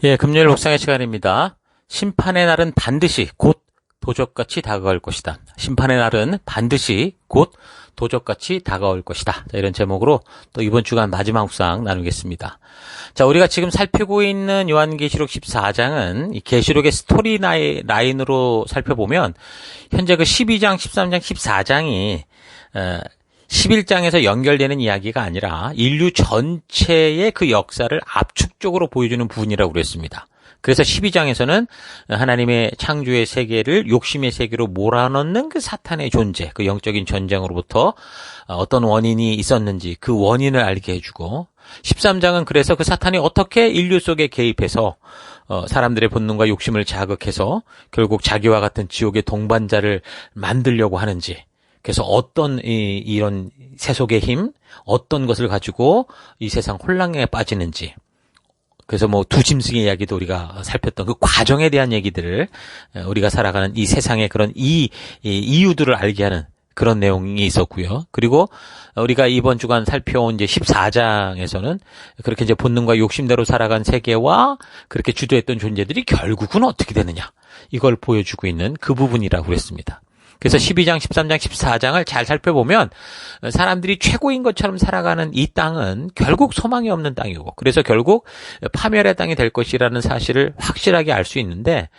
예, 금요일 묵상의 시간입니다. 심판의 날은 반드시 곧 도적같이 다가올 것이다. 심판의 날은 반드시 곧 도적같이 다가올 것이다. 자, 이런 제목으로 또 이번 주간 마지막 묵상 나누겠습니다. 자, 우리가 지금 살피고 있는 요한계시록 14장은 이 계시록의 스토리 라인으로 살펴보면 현재 그 12장, 13장, 14장이 11장에서 연결되는 이야기가 아니라 인류 전체의 그 역사를 압축적으로 보여주는 부분이라고 그랬습니다. 그래서 12장에서는 하나님의 창조의 세계를 욕심의 세계로 몰아넣는 그 사탄의 존재, 그 영적인 전쟁으로부터 어떤 원인이 있었는지 그 원인을 알게 해주고, 13장은 그래서 그 사탄이 어떻게 인류 속에 개입해서 사람들의 본능과 욕심을 자극해서 결국 자기와 같은 지옥의 동반자를 만들려고 하는지, 그래서 어떤 이런 세속의 힘, 어떤 것을 가지고 이 세상 혼란에 빠지는지, 그래서 뭐 두 짐승의 이야기도 우리가 살폈던 그 과정에 대한 얘기들을 우리가 살아가는 이 세상의 그런 이유들을 알게 하는 그런 내용이 있었고요. 그리고 우리가 이번 주간 살펴온 이제 14장에서는 그렇게 이제 본능과 욕심대로 살아간 세계와 그렇게 주도했던 존재들이 결국은 어떻게 되느냐, 이걸 보여주고 있는 그 부분이라고 그랬습니다. 그래서 12장, 13장, 14장을 잘 살펴보면 사람들이 최고인 것처럼 살아가는 이 땅은 결국 소망이 없는 땅이고, 그래서 결국 파멸의 땅이 될 것이라는 사실을 확실하게 알 수 있는데,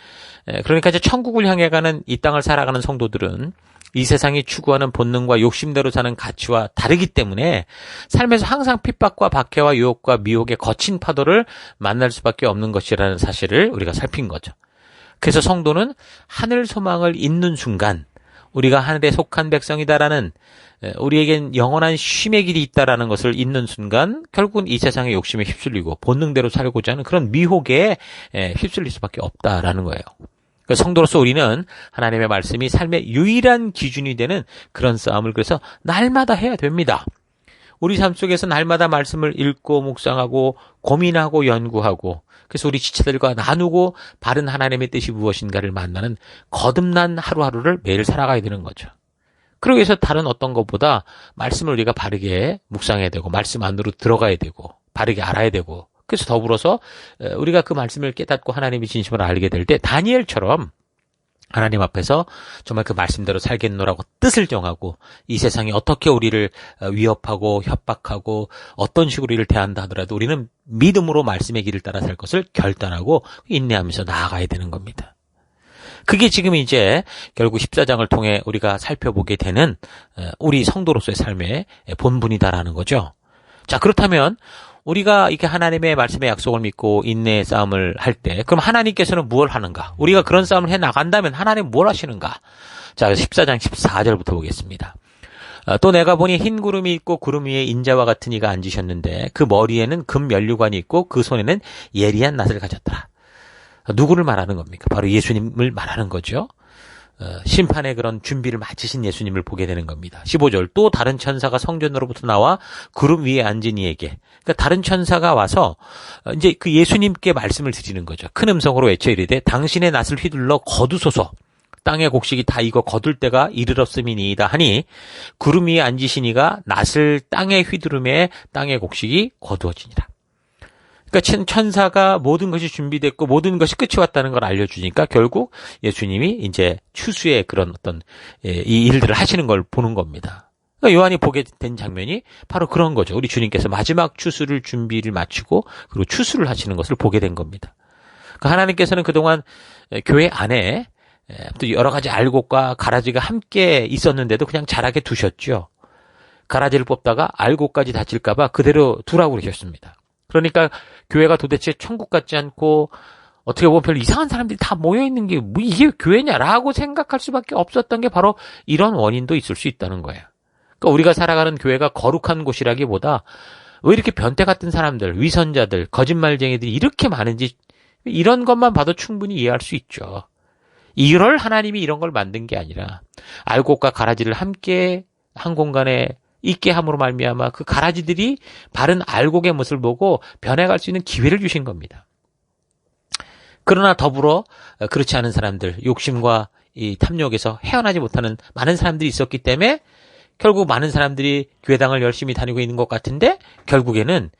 그러니까 이제 천국을 향해 가는 이 땅을 살아가는 성도들은 이 세상이 추구하는 본능과 욕심대로 사는 가치와 다르기 때문에 삶에서 항상 핍박과 박해와 유혹과 미혹의 거친 파도를 만날 수밖에 없는 것이라는 사실을 우리가 살핀 거죠. 그래서 성도는 하늘 소망을 잇는 순간, 우리가 하늘에 속한 백성이다라는, 우리에겐 영원한 쉼의 길이 있다라는 것을 잇는 순간 결국은 이 세상의 욕심에 휩쓸리고 본능대로 살고자 하는 그런 미혹에 휩쓸릴 수밖에 없다라는 거예요. 성도로서 우리는 하나님의 말씀이 삶의 유일한 기준이 되는 그런 싸움을 그래서 날마다 해야 됩니다. 우리 삶 속에서 날마다 말씀을 읽고 묵상하고 고민하고 연구하고, 그래서 우리 지체들과 나누고 바른 하나님의 뜻이 무엇인가를 만나는 거듭난 하루하루를 매일 살아가야 되는 거죠. 그러기 위해서 다른 어떤 것보다 말씀을 우리가 바르게 묵상해야 되고, 말씀 안으로 들어가야 되고, 바르게 알아야 되고, 그래서 더불어서 우리가 그 말씀을 깨닫고 하나님의 진심을 알게 될 때 다니엘처럼 하나님 앞에서 정말 그 말씀대로 살겠노라고 뜻을 정하고, 이 세상이 어떻게 우리를 위협하고 협박하고 어떤 식으로 우리를 대한다 하더라도 우리는 믿음으로 말씀의 길을 따라 살 것을 결단하고 인내하면서 나아가야 되는 겁니다. 그게 지금 이제 결국 14장을 통해 우리가 살펴보게 되는 우리 성도로서의 삶의 본분이다라는 거죠. 자, 그렇다면 우리가 이렇게 하나님의 말씀의 약속을 믿고 인내의 싸움을 할 때, 그럼 하나님께서는 무엇을 하는가? 우리가 그런 싸움을 해 나간다면 하나님 뭘 하시는가? 자, 14장 14절부터 보겠습니다. 또 내가 보니 흰 구름이 있고 구름 위에 인자와 같은 이가 앉으셨는데 그 머리에는 금 면류관이 있고 그 손에는 예리한 낫을 가졌더라. 누구를 말하는 겁니까? 바로 예수님을 말하는 거죠. 심판의 그런 준비를 마치신 예수님을 보게 되는 겁니다. 15절, 또 다른 천사가 성전으로부터 나와 구름 위에 앉은 이에게, 그러니까 다른 천사가 와서 이제 그 예수님께 말씀을 드리는 거죠. 큰 음성으로 외쳐 이르되 당신의 낫을 휘둘러 거두소서, 땅의 곡식이 다 익어 거둘 때가 이르렀음이니이다 하니 구름 위에 앉으시니가 낫을 땅에 휘두름에 땅의 곡식이 거두어지니라. 그러니까 천사가 모든 것이 준비됐고 모든 것이 끝이 왔다는 걸 알려주니까 결국 예수님이 이제 추수의 그런 어떤 이 일들을 하시는 걸 보는 겁니다. 그러니까 요한이 보게 된 장면이 바로 그런 거죠. 우리 주님께서 마지막 추수를 준비를 마치고 그리고 추수를 하시는 것을 보게 된 겁니다. 그러니까 하나님께서는 그동안 교회 안에 또 여러 가지 알곡과 가라지가 함께 있었는데도 그냥 자라게 두셨죠. 가라지를 뽑다가 알곡까지 다칠까 봐 그대로 두라고 그러셨습니다. 그러니까 교회가 도대체 천국 같지 않고 어떻게 보면 별로 이상한 사람들이 다 모여있는 게 뭐 이게 교회냐라고 생각할 수밖에 없었던 게 바로 이런 원인도 있을 수 있다는 거예요. 그러니까 우리가 살아가는 교회가 거룩한 곳이라기보다 왜 이렇게 변태 같은 사람들, 위선자들, 거짓말쟁이들이 이렇게 많은지 이런 것만 봐도 충분히 이해할 수 있죠. 이럴 하나님이 이런 걸 만든 게 아니라 알곡과 가라지를 함께 한 공간에 있게 함으로 말미암아 그 가라지들이 바른 알곡의 모습을 보고 변해갈 수 있는 기회를 주신 겁니다. 그러나 더불어 그렇지 않은 사람들, 욕심과 이 탐욕에서 헤어나지 못하는 많은 사람들이 있었기 때문에 결국 많은 사람들이 교회당을 열심히 다니고 있는 것 같은데 결국에는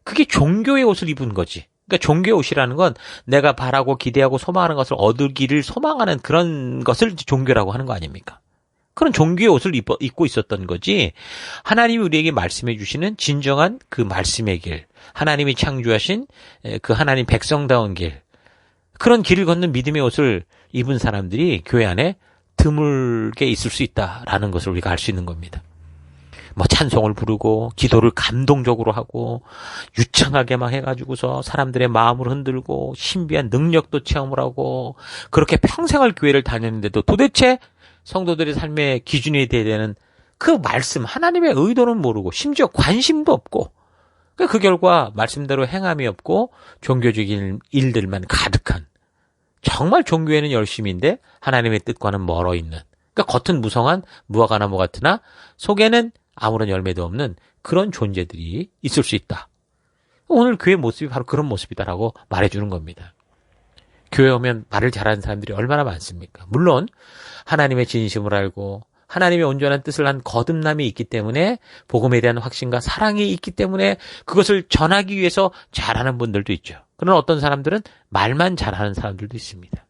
그게 종교의 옷을 입은 거지. 그러니까 종교의 옷이라는 건 내가 바라고 기대하고 소망하는 것을 얻기를 소망하는 그런 것을 종교라고 하는 거 아닙니까? 그런 종교의 옷을 입고 있었던 거지. 하나님이 우리에게 말씀해 주시는 진정한 그 말씀의 길, 하나님이 창조하신 그 하나님 백성다운 길, 그런 길을 걷는 믿음의 옷을 입은 사람들이 교회 안에 드물게 있을 수 있다라는 것을 우리가 알 수 있는 겁니다. 뭐 찬송을 부르고 기도를 감동적으로 하고 유창하게 막 해가지고서 사람들의 마음을 흔들고 신비한 능력도 체험을 하고 그렇게 평생을 교회를 다녔는데도 도대체 성도들의 삶의 기준이 돼야 되는 그 말씀, 하나님의 의도는 모르고 심지어 관심도 없고 그 결과 말씀대로 행함이 없고 종교적인 일들만 가득한, 정말 종교에는 열심인데 하나님의 뜻과는 멀어 있는, 그러니까 겉은 무성한 무화과나무 같으나 속에는 아무런 열매도 없는 그런 존재들이 있을 수 있다. 오늘 교회 모습이 바로 그런 모습이다라고 말해주는 겁니다. 교회 오면 말을 잘하는 사람들이 얼마나 많습니까? 물론 하나님의 진심을 알고 하나님의 온전한 뜻을 한 거듭남이 있기 때문에, 복음에 대한 확신과 사랑이 있기 때문에 그것을 전하기 위해서 잘하는 분들도 있죠. 그러나 어떤 사람들은 말만 잘하는 사람들도 있습니다.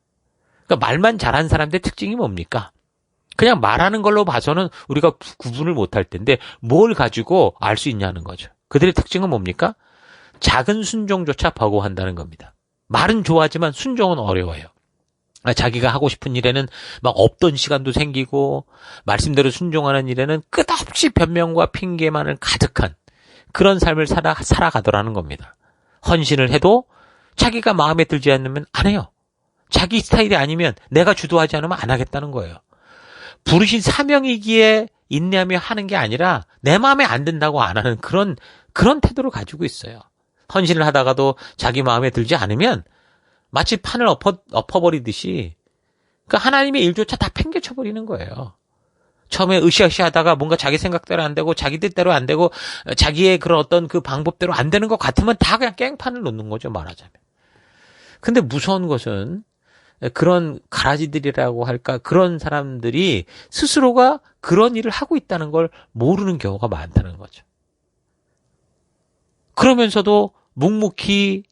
그러니까 말만 잘하는 사람들의 특징이 뭡니까? 그냥 말하는 걸로 봐서는 우리가 구분을 못할 텐데 뭘 가지고 알 수 있냐는 거죠. 그들의 특징은 뭡니까? 작은 순종조차 버거워한다는 겁니다. 말은 좋아하지만 순종은 어려워요. 자기가 하고 싶은 일에는 막 없던 시간도 생기고 말씀대로 순종하는 일에는 끝없이 변명과 핑계만을 가득한 그런 삶을 살아가더라는 겁니다. 헌신을 해도 자기가 마음에 들지 않으면 안 해요. 자기 스타일이 아니면, 내가 주도하지 않으면 안 하겠다는 거예요. 부르신 사명이기에 인내하며 하는 게 아니라 내 마음에 안 든다고 안 하는 그런 태도를 가지고 있어요. 헌신을 하다가도 자기 마음에 들지 않으면 마치 판을 엎어버리듯이 그 하나님의 일조차 다 팽개쳐버리는 거예요. 처음에 으쌰으쌰 하다가 뭔가 자기 생각대로 안 되고 자기 뜻대로 안 되고 자기의 그런 어떤 그 방법대로 안 되는 것 같으면 다 그냥 깽판을 놓는 거죠, 말하자면. 근데 무서운 것은 그런 가라지들이라고 할까, 그런 사람들이 스스로가 그런 일을 하고 있다는 걸 모르는 경우가 많다는 거죠. 그러면서도 묵묵히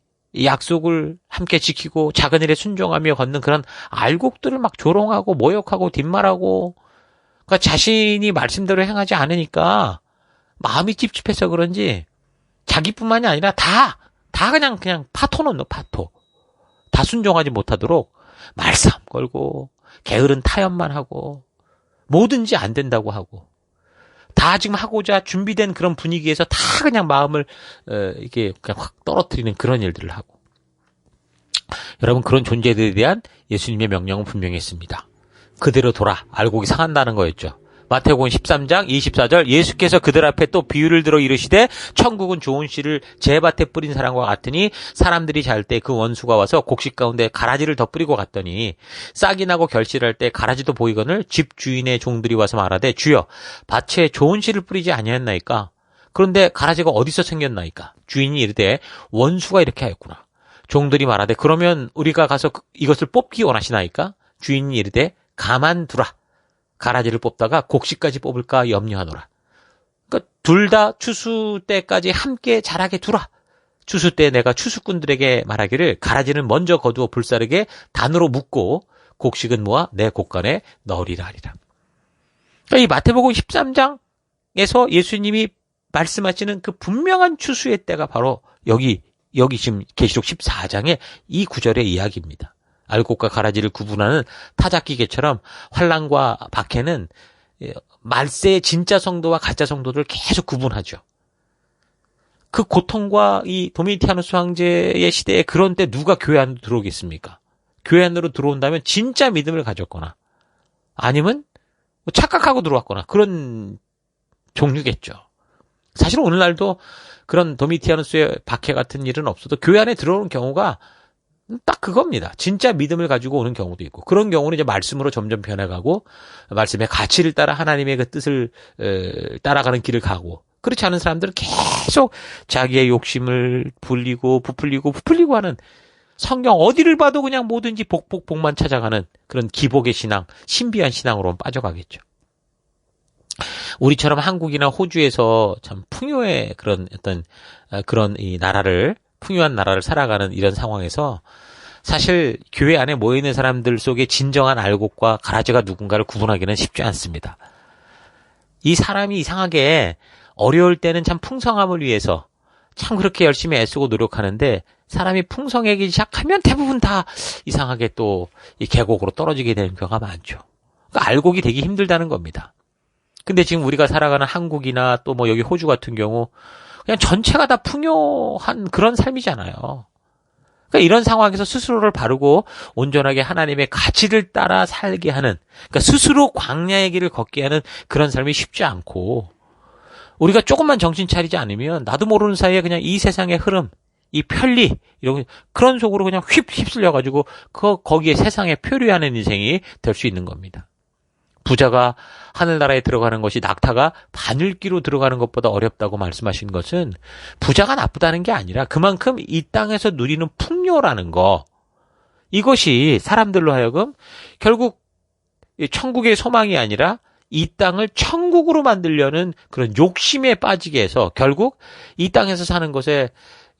약속을 함께 지키고 작은 일에 순종하며 걷는 그런 알곡들을 막 조롱하고 모욕하고 뒷말하고, 그러니까 자신이 말씀대로 행하지 않으니까 마음이 찝찝해서 그런지 자기뿐만이 아니라 다 그냥 파토 넣는 파토. 다 순종하지 못하도록 말싸움 걸고 게으른 타협만 하고 뭐든지 안 된다고 하고 다 지금 하고자 준비된 그런 분위기에서 다 그냥 마음을 이게 그냥 확 떨어뜨리는 그런 일들을 하고. 여러분, 그런 존재들에 대한 예수님의 명령은 분명히 있습니다. 그대로 돌아, 알곡이 상한다는 거였죠. 마태복음 13장 24절, 예수께서 그들 앞에 또 비유를 들어 이르시되 천국은 좋은 씨를 제밭에 뿌린 사람과 같으니 사람들이 잘 때 그 원수가 와서 곡식 가운데 가라지를 더 뿌리고 갔더니 싹이 나고 결실할 때 가라지도 보이거늘 집 주인의 종들이 와서 말하되 주여 밭에 좋은 씨를 뿌리지 아니했나이까? 그런데 가라지가 어디서 생겼나이까? 주인이 이르되 원수가 이렇게 하였구나. 종들이 말하되 그러면 우리가 가서 이것을 뽑기 원하시나이까? 주인이 이르되 가만두라. 가라지를 뽑다가 곡식까지 뽑을까 염려하노라. 그러니까 둘 다 추수 때까지 함께 자라게 두라. 추수 때 내가 추수꾼들에게 말하기를 가라지는 먼저 거두어 불사르게 단으로 묶고 곡식은 모아 내 곡간에 넣으리라 하리라. 그러니까 이 마태복음 13장에서 예수님이 말씀하시는 그 분명한 추수의 때가 바로 여기 지금 계시록 14장의 이 구절의 이야기입니다. 알곡과 가라지를 구분하는 타작기계처럼 환란과 박해는 말세의 진짜 성도와 가짜 성도들을 계속 구분하죠. 그 고통과 이 도미티아누스 황제의 시대에 그런 때 누가 교회 안으로 들어오겠습니까? 교회 안으로 들어온다면 진짜 믿음을 가졌거나 아니면 착각하고 들어왔거나 그런 종류겠죠. 사실 오늘날도 그런 도미티아누스의 박해 같은 일은 없어도 교회 안에 들어오는 경우가 딱 그겁니다. 진짜 믿음을 가지고 오는 경우도 있고, 그런 경우는 이제 말씀으로 점점 변해가고 말씀의 가치를 따라 하나님의 그 뜻을 따라가는 길을 가고, 그렇지 않은 사람들은 계속 자기의 욕심을 부풀리고 하는, 성경 어디를 봐도 그냥 뭐든지 복만 찾아가는 그런 기복의 신앙, 신비한 신앙으로 빠져가겠죠. 우리처럼 한국이나 호주에서 참 풍요의 그런 어떤 그런 이 나라를 풍요한 나라를 살아가는 이런 상황에서 사실 교회 안에 모여있는 사람들 속에 진정한 알곡과 가라지가 누군가를 구분하기는 쉽지 않습니다. 이 사람이 이상하게 어려울 때는 참 풍성함을 위해서 참 그렇게 열심히 애쓰고 노력하는데 사람이 풍성해지기 시작하면 대부분 다 이상하게 또 이 계곡으로 떨어지게 되는 경우가 많죠. 그러니까 알곡이 되기 힘들다는 겁니다. 근데 지금 우리가 살아가는 한국이나 또 뭐 여기 호주 같은 경우 그냥 전체가 다 풍요한 그런 삶이잖아요. 그러니까 이런 상황에서 스스로를 바르고 온전하게 하나님의 가치를 따라 살게 하는, 그러니까 스스로 광야의 길을 걷게 하는 그런 삶이 쉽지 않고, 우리가 조금만 정신 차리지 않으면 나도 모르는 사이에 그냥 이 세상의 흐름, 이 편리, 이런 그런 속으로 그냥 휩쓸려가지고 거기에 세상에 표류하는 인생이 될 수 있는 겁니다. 부자가 하늘나라에 들어가는 것이 낙타가 바늘기로 들어가는 것보다 어렵다고 말씀하신 것은 부자가 나쁘다는 게 아니라 그만큼 이 땅에서 누리는 풍요라는 거, 이것이 사람들로 하여금 결국 천국의 소망이 아니라 이 땅을 천국으로 만들려는 그런 욕심에 빠지게 해서 결국 이 땅에서 사는 것에,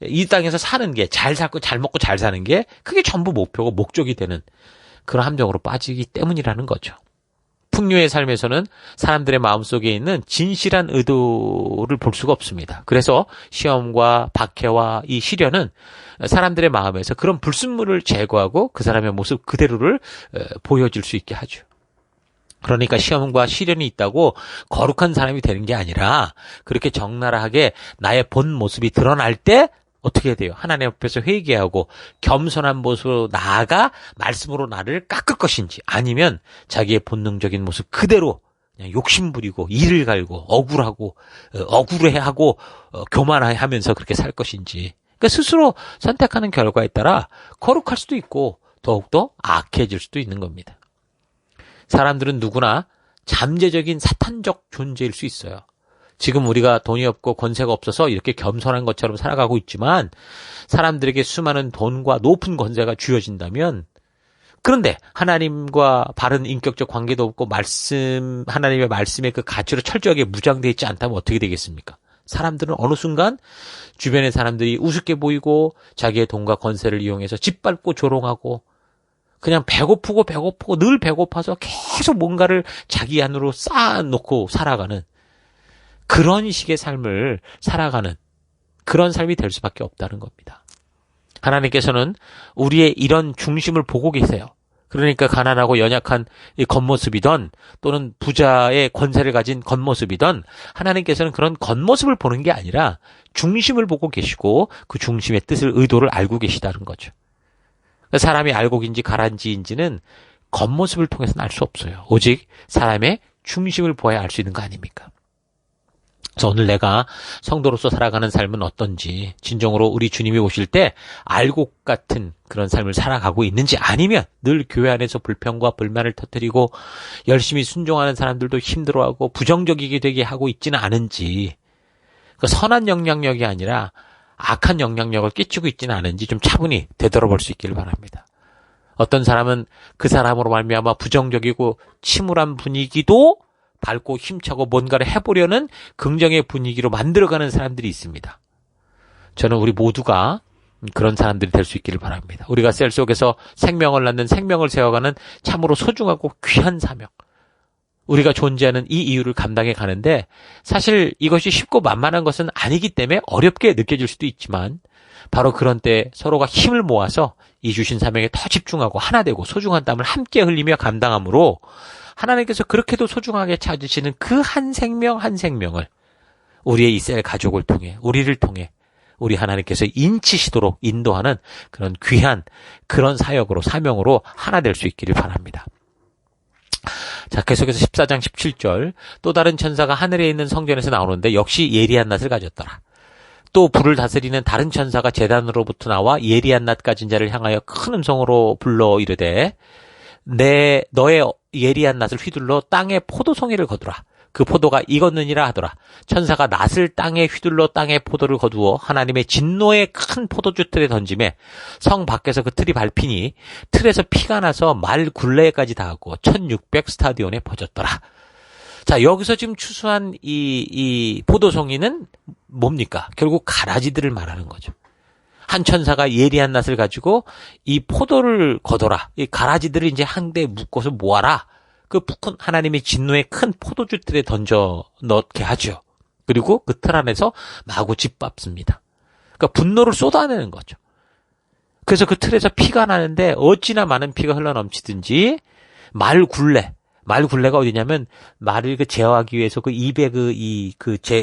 이 땅에서 사는 게, 잘 살고 잘 먹고 잘 사는 게 그게 전부 목표고 목적이 되는 그런 함정으로 빠지기 때문이라는 거죠. 풍요의 삶에서는 사람들의 마음속에 있는 진실한 의도를 볼 수가 없습니다. 그래서 시험과 박해와 이 시련은 사람들의 마음에서 그런 불순물을 제거하고 그 사람의 모습 그대로를 보여줄 수 있게 하죠. 그러니까 시험과 시련이 있다고 거룩한 사람이 되는 게 아니라 그렇게 적나라하게 나의 본 모습이 드러날 때 어떻게 해야 돼요? 하나님 앞에서 회개하고 겸손한 모습으로 나아가 말씀으로 나를 깎을 것인지, 아니면 자기의 본능적인 모습 그대로 그냥 욕심부리고 이를 갈고 억울하고 억울해하고 교만하면서 그렇게 살 것인지, 그러니까 스스로 선택하는 결과에 따라 거룩할 수도 있고 더욱더 악해질 수도 있는 겁니다. 사람들은 누구나 잠재적인 사탄적 존재일 수 있어요. 지금 우리가 돈이 없고 권세가 없어서 이렇게 겸손한 것처럼 살아가고 있지만 사람들에게 수많은 돈과 높은 권세가 주어진다면, 그런데 하나님과 바른 인격적 관계도 없고 하나님의 말씀의 그 가치로 철저하게 무장되어 있지 않다면 어떻게 되겠습니까? 사람들은 어느 순간 주변의 사람들이 우습게 보이고 자기의 돈과 권세를 이용해서 짓밟고 조롱하고 그냥 배고프고 늘 배고파서 계속 뭔가를 자기 안으로 쌓아놓고 살아가는 그런 식의 삶을 살아가는 그런 삶이 될 수밖에 없다는 겁니다. 하나님께서는 우리의 이런 중심을 보고 계세요. 그러니까 가난하고 연약한 이 겉모습이든 또는 부자의 권세를 가진 겉모습이든 하나님께서는 그런 겉모습을 보는 게 아니라 중심을 보고 계시고 그 중심의 뜻을, 의도를 알고 계시다는 거죠. 사람이 알곡인지 가라지인지는 겉모습을 통해서는 알 수 없어요. 오직 사람의 중심을 보아야 알 수 있는 거 아닙니까? 그래서 오늘 내가 성도로서 살아가는 삶은 어떤지, 진정으로 우리 주님이 오실 때 알곡 같은 그런 삶을 살아가고 있는지, 아니면 늘 교회 안에서 불평과 불만을 터뜨리고 열심히 순종하는 사람들도 힘들어하고 부정적이게 되게 하고 있지는 않은지, 그러니까 선한 영향력이 아니라 악한 영향력을 끼치고 있지는 않은지 좀 차분히 되돌아볼 수 있기를 바랍니다. 어떤 사람은 그 사람으로 말미암아 부정적이고 침울한 분위기도 밝고 힘차고 뭔가를 해보려는 긍정의 분위기로 만들어가는 사람들이 있습니다. 저는 우리 모두가 그런 사람들이 될 수 있기를 바랍니다. 우리가 셀 속에서 생명을 낳는, 생명을 세워가는 참으로 소중하고 귀한 사명, 우리가 존재하는 이 이유를 감당해 가는데 사실 이것이 쉽고 만만한 것은 아니기 때문에 어렵게 느껴질 수도 있지만, 바로 그런 때 서로가 힘을 모아서 이 주신 사명에 더 집중하고 하나 되고 소중한 땀을 함께 흘리며 감당함으로 하나님께서 그렇게도 소중하게 찾으시는 그 한 생명 한 생명을 우리의 이 셀 가족을 통해, 우리를 통해 우리 하나님께서 인치시도록 인도하는 그런 귀한 그런 사역으로, 사명으로 하나 될 수 있기를 바랍니다. 자, 계속해서 14장 17절, 또 다른 천사가 하늘에 있는 성전에서 나오는데 역시 예리한 낫을 가졌더라. 또 불을 다스리는 다른 천사가 제단으로부터 나와 예리한 낫 가진 자를 향하여 큰 음성으로 불러 이르되, 너의 예리한 낫을 휘둘러 땅에 포도송이를 거두라. 그 포도가 익었느니라 하더라. 천사가 낫을 땅에 휘둘러 땅에 포도를 거두어 하나님의 진노의 큰 포도주 틀에 던짐에 성 밖에서 그 틀이 밟히니 틀에서 피가 나서 말 굴레까지 닿았고 1600 스타디온에 퍼졌더라. 자, 여기서 지금 추수한 이 포도송이는 뭡니까? 결국 가라지들을 말하는 거죠. 한 천사가 예리한 낫을 가지고 이 포도를 거둬라. 이 가라지들을 이제 한 대 묶어서 모아라. 그 하나님의 진노의 큰 포도주 틀에 던져 넣게 하죠. 그리고 그 틀 안에서 마구 짓밟습니다. 그러니까 분노를 쏟아내는 거죠. 그래서 그 틀에서 피가 나는데 어찌나 많은 피가 흘러넘치든지 말굴레가 어디냐면 말을 제어하기 위해서 그 입에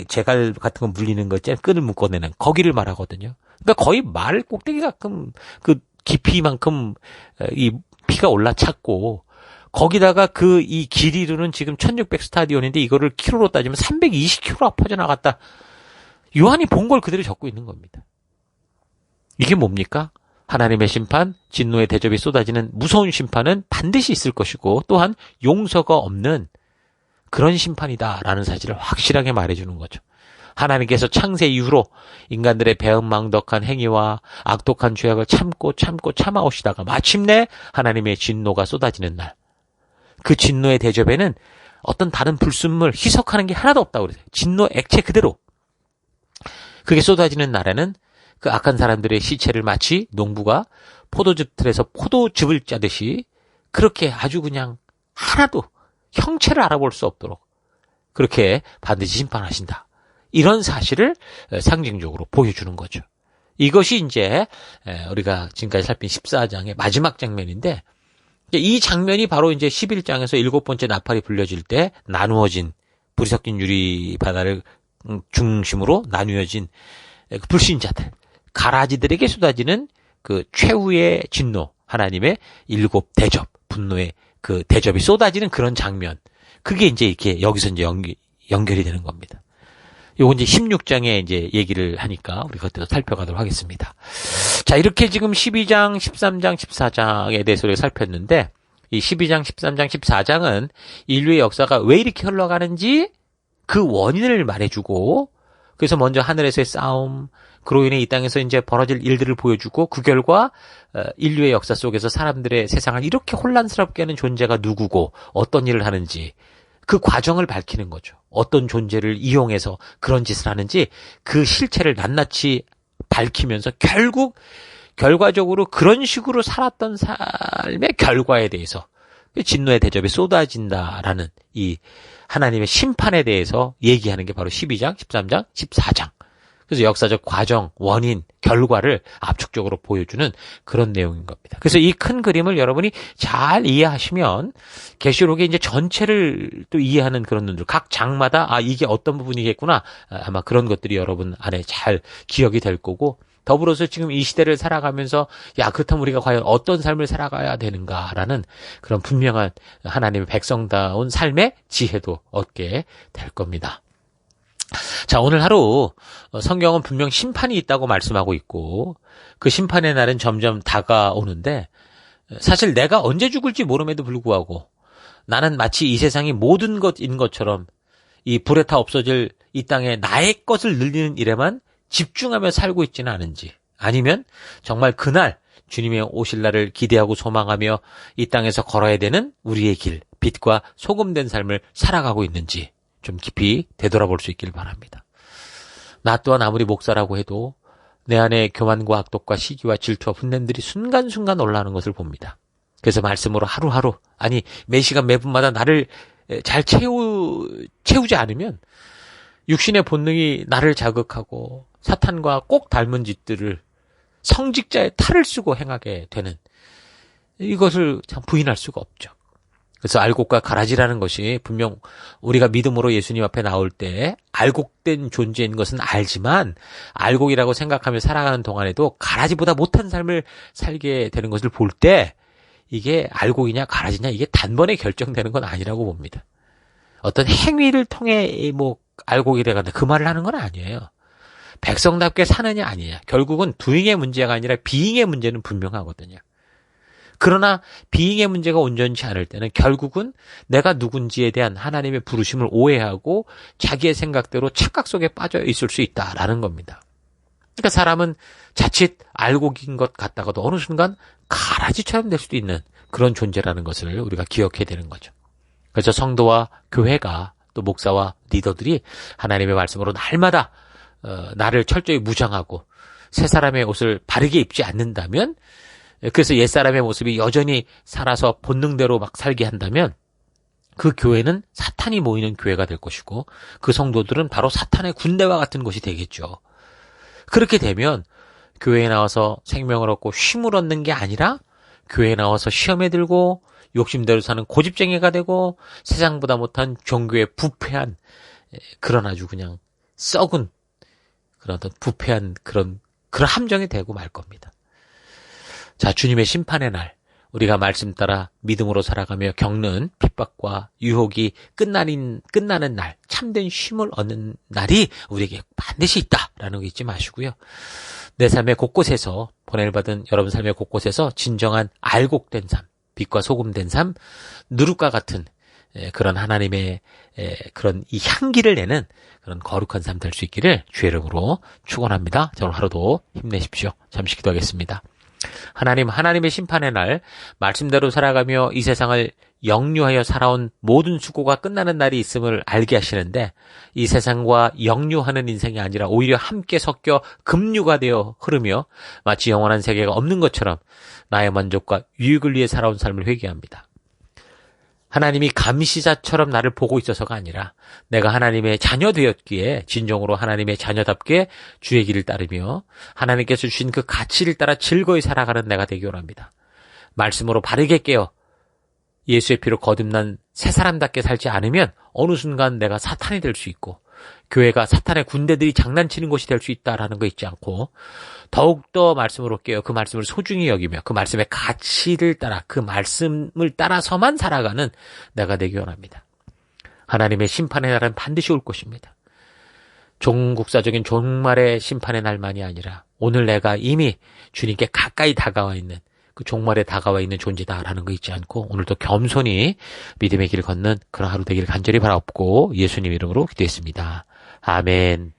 제갈 같은 거 물리는 거 있잖아요. 끈을 묶어내는 거기를 말하거든요. 그러니까 거의 말 꼭대기만큼 그 깊이만큼 이 피가 올라찼고 거기다가 이 길이로는 지금 1600 스타디온인데 이거를 키로로 따지면 320km가 퍼져나갔다. 요한이 본 걸 그대로 적고 있는 겁니다. 이게 뭡니까? 하나님의 심판, 진노의 대접이 쏟아지는 무서운 심판은 반드시 있을 것이고 또한 용서가 없는 그런 심판이다라는 사실을 확실하게 말해주는 거죠. 하나님께서 창세 이후로 인간들의 배은망덕한 행위와 악독한 죄악을 참고 참아오시다가 마침내 하나님의 진노가 쏟아지는 날. 그 진노의 대접에는 어떤 다른 불순물, 희석하는 게 하나도 없다고 그러세요. 진노 액체 그대로. 그게 쏟아지는 날에는 그 악한 사람들의 시체를 마치 농부가 포도즙 틀에서 포도즙을 짜듯이 그렇게 아주 그냥 하나도 형체를 알아볼 수 없도록 그렇게 반드시 심판하신다. 이런 사실을 상징적으로 보여주는 거죠. 이것이 이제 우리가 지금까지 살핀 14장의 마지막 장면인데 이 장면이 바로 이제 11장에서 7번째 나팔이 불려질 때 나누어진 불이 섞인 유리 바다를 중심으로 나누어진 불신자들, 가라지들에게 쏟아지는 그 최후의 진노, 하나님의 7 대접, 분노의 그 대접이 쏟아지는 그런 장면. 그게 이제 이렇게 여기서 이제 연결이 되는 겁니다. 요거 이제 16장에 이제 얘기를 하니까 우리 그것도 살펴가도록 하겠습니다. 자, 이렇게 지금 12장, 13장, 14장에 대해서 우리가 살폈는데 이 12장, 13장, 14장은 인류의 역사가 왜 이렇게 흘러가는지 그 원인을 말해주고 그래서 먼저 하늘에서의 싸움, 그로 인해 이 땅에서 이제 벌어질 일들을 보여주고 그 결과 인류의 역사 속에서 사람들의 세상을 이렇게 혼란스럽게 하는 존재가 누구고 어떤 일을 하는지 그 과정을 밝히는 거죠. 어떤 존재를 이용해서 그런 짓을 하는지 그 실체를 낱낱이 밝히면서 결과적으로 그런 식으로 살았던 삶의 결과에 대해서 진노의 대접이 쏟아진다라는 이 하나님의 심판에 대해서 얘기하는 게 바로 12장, 13장, 14장. 그래서 역사적 과정, 원인, 결과를 압축적으로 보여주는 그런 내용인 겁니다. 그래서 이 큰 그림을 여러분이 잘 이해하시면 계시록의 이제 전체를 또 이해하는 그런 눈들, 각 장마다 이게 어떤 부분이겠구나. 아마 그런 것들이 여러분 안에 잘 기억이 될 거고 더불어서 지금 이 시대를 살아가면서 그렇다면 우리가 과연 어떤 삶을 살아가야 되는가라는 그런 분명한 하나님의 백성다운 삶의 지혜도 얻게 될 겁니다. 자, 오늘 하루 성경은 분명 심판이 있다고 말씀하고 있고 그 심판의 날은 점점 다가오는데 사실 내가 언제 죽을지 모름에도 불구하고 나는 마치 이 세상이 모든 것인 것처럼 이 불에 타 없어질 이 땅에 나의 것을 늘리는 일에만 집중하며 살고 있지는 않은지 아니면 정말 그날 주님의 오실 날을 기대하고 소망하며 이 땅에서 걸어야 되는 우리의 길, 빛과 소금된 삶을 살아가고 있는지 좀 깊이 되돌아볼 수 있길 바랍니다. 나 또한 아무리 목사라고 해도 내 안에 교만과 악독과 시기와 질투와 분냄들이 순간순간 올라오는 것을 봅니다. 그래서 말씀으로 하루하루 매 시간 매 분마다 나를 잘 채우지 않으면 육신의 본능이 나를 자극하고 사탄과 꼭 닮은 짓들을 성직자의 탈을 쓰고 행하게 되는 이것을 참 부인할 수가 없죠. 그래서 알곡과 가라지라는 것이 분명 우리가 믿음으로 예수님 앞에 나올 때 알곡된 존재인 것은 알지만 알곡이라고 생각하며 살아가는 동안에도 가라지보다 못한 삶을 살게 되는 것을 볼 때 이게 알곡이냐 가라지냐 이게 단번에 결정되는 건 아니라고 봅니다. 어떤 행위를 통해 알곡이래가 그 말을 하는 건 아니에요. 백성답게 사느냐 아니냐. 결국은 doing의 문제가 아니라 being의 문제는 분명하거든요. 그러나 being의 문제가 온전치 않을 때는 결국은 내가 누군지에 대한 하나님의 부르심을 오해하고 자기의 생각대로 착각 속에 빠져 있을 수 있다라는 겁니다. 그러니까 사람은 자칫 알곡인 것 같다가도 어느 순간 가라지처럼 될 수도 있는 그런 존재라는 것을 우리가 기억해야 되는 거죠. 그래서 성도와 교회가 또 목사와 리더들이 하나님의 말씀으로 날마다 나를 철저히 무장하고 새 사람의 옷을 바르게 입지 않는다면, 그래서 옛 사람의 모습이 여전히 살아서 본능대로 막 살게 한다면 그 교회는 사탄이 모이는 교회가 될 것이고 그 성도들은 바로 사탄의 군대와 같은 곳이 되겠죠. 그렇게 되면 교회에 나와서 생명을 얻고 쉼을 얻는 게 아니라 교회에 나와서 시험에 들고 욕심대로 사는 고집쟁이가 되고 세상보다 못한 종교에 부패한 그런 아주 그냥 썩은 그런 어떤 부패한 그런 함정이 되고 말 겁니다. 자, 주님의 심판의 날, 우리가 말씀 따라 믿음으로 살아가며 겪는 핍박과 유혹이 끝나는 날, 참된 쉼을 얻는 날이 우리에게 반드시 있다라는 거 잊지 마시고요. 내 삶의 곳곳에서, 보냄을 받은 여러분 삶의 곳곳에서 진정한 알곡된 삶, 빛과 소금된 삶, 누룩과 같은 그런 하나님의 그런 이 향기를 내는 그런 거룩한 삶 될 수 있기를 주의 이름으로 축원합니다. 자, 오늘 하루도 힘내십시오. 잠시 기도하겠습니다. 하나님의 심판의 날, 말씀대로 살아가며 이 세상을 역류하여 살아온 모든 수고가 끝나는 날이 있음을 알게 하시는데 이 세상과 역류하는 인생이 아니라 오히려 함께 섞여 급류가 되어 흐르며 마치 영원한 세계가 없는 것처럼 나의 만족과 유익을 위해 살아온 삶을 회개합니다. 하나님이 감시자처럼 나를 보고 있어서가 아니라 내가 하나님의 자녀 되었기에 진정으로 하나님의 자녀답게 주의 길을 따르며 하나님께서 주신 그 가치를 따라 즐거이 살아가는 내가 되기 원합니다. 말씀으로 바르게 깨어 예수의 피로 거듭난 새 사람답게 살지 않으면 어느 순간 내가 사탄이 될 수 있고 교회가 사탄의 군대들이 장난치는 곳이 될 수 있다라는 거 잊지 않고 더욱더 말씀으로 깨어 그 말씀을 소중히 여기며 그 말씀의 가치를 따라 그 말씀을 따라서만 살아가는 내가 되기 원합니다. 하나님의 심판의 날은 반드시 올 것입니다. 종국사적인 종말의 심판의 날만이 아니라 오늘 내가 이미 주님께 가까이 다가와 있는 그 종말에 다가와 있는 존재다라는 거 잊지 않고 오늘도 겸손히 믿음의 길을 걷는 그런 하루 되기를 간절히 바라옵고 예수님 이름으로 기도했습니다. 아멘.